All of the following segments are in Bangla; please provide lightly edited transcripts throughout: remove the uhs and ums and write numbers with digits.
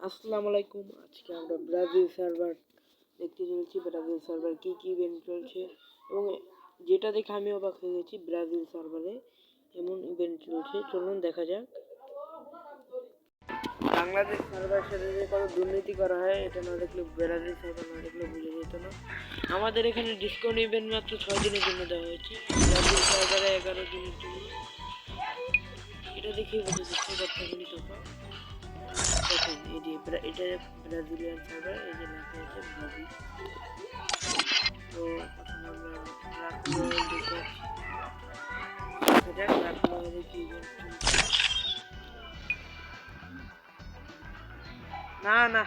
আসসালামু আলাইকুম। আজকে আমরা ব্রাজিল সার্ভার দেখতে চলেছি। ব্রাজিল সার্ভার কি ইভেন্ট চলছে এবং যেটা দেখে আমি অবাক হয়ে গেছি, ব্রাজিল সার্ভারে এমন ইভেন্ট চলছে। চলুন দেখা যাক। বাংলাদেশ সার্ভারের সাথে যে কত দুর্নীতি করা হয়, এটা না দেখলে, ব্রাজিল সার্ভার না দেখলে বোঝা যেত না। আমাদের এখানে ডিসকাউন্ট ইভেন্ট মাত্র 6 দিনের জন্য দেওয়া হয়েছে, ব্রাজিল সার্ভারে 11 দিনের জন্য। এটা দেখেই বোঝা যাচ্ছে কতখানি টাকা। দেখেন, এই যে এটা ব্রাজিলিয়ান সার্ভার, এই যে লেখা আছে ব্রাজিল। তো এখন আমরা রাখলোয়েল দেখাচ্ছি, দেখা যাক রাখলোয়েলে কি ইভেন্ট চলছে। না না,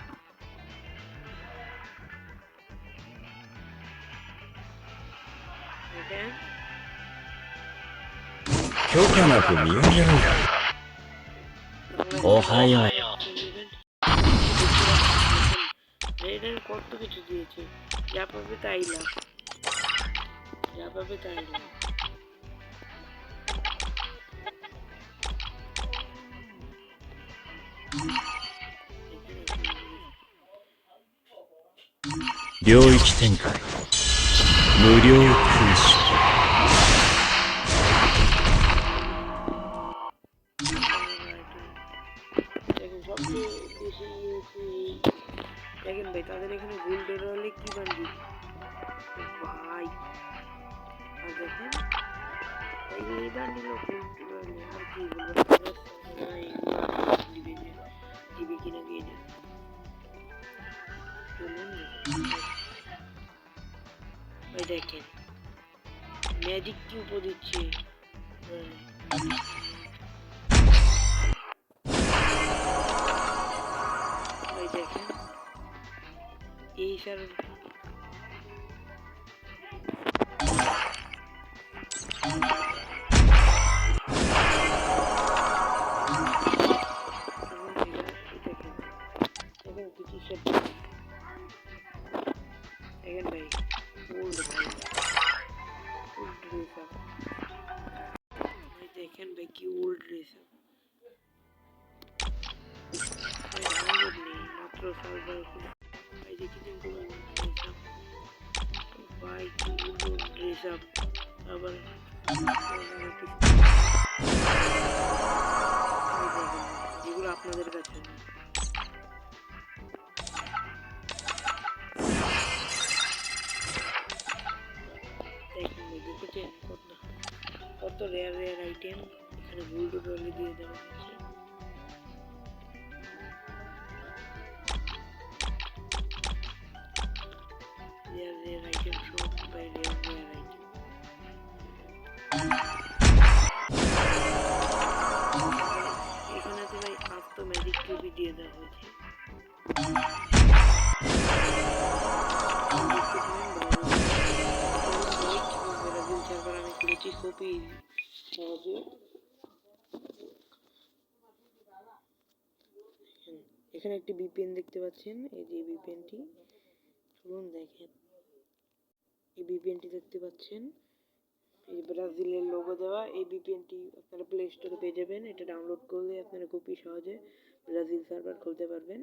দেখেন 許可なく見上げろ。おはよう。রেডের কত কিছু দিয়েছে, যা পাবে তাই লাভ, যা পাবে তাই লাভ।領域展開無料空襲。দেখেন সবচেয়ে বেশি দেখেন ভাই, তাদের এখানে গোল্ড হলে কি বান্ডি ভাই। আর দেখেন এই বান্ডিল গোল্ড হলে আর কি বলবো, দিবে কিনা গিয়ে যান। ওই দেখেন ম্যাজিক কিউব দিচ্ছে। ওই দেখেন এই স্যার দেখেন ভাই, ওল্ড ভাই, ওল্ড রেস আপ ভাই, দেখেন ভাই কি ওল্ড রেস আপ ভাই, ডাউনলোড নেই মাত্র সার্ভার ভাই, দেখি দিন কোনো রেস আপ ভাই, কি ওল্ড রেস আপ আবার যেগুলো আপনাদের কাছে নেই। দেখেছেন কত রেয়ার রেয়ার আইটেম এখানে গোল্ড রলে দিয়ে দেওয়া হয়েছে। রেয়ার রেয়ার আইটেম, সব ভাই রেয়ার রেয়ার আইটেম। এখানে তো ভাই আস্ত ম্যাজিক কিউবই দিয়ে দেওয়া হয়েছে। আমি করেছি খুবই সহজে। এখানে একটি ভিপিএন দেখতে পাচ্ছেন, এই যে ভিপিএনটি, চলুন দেখেন। এই ভিপিএনটি দেখতে পাচ্ছেন, এই ব্রাজিলের লোগো দেওয়া। এই ভিপিএনটি আপনারা প্লে স্টোরে পেয়ে যাবেন। এটা ডাউনলোড করলে আপনারা খুবই সহজে ব্রাজিল সার্ভার খুলতে পারবেন।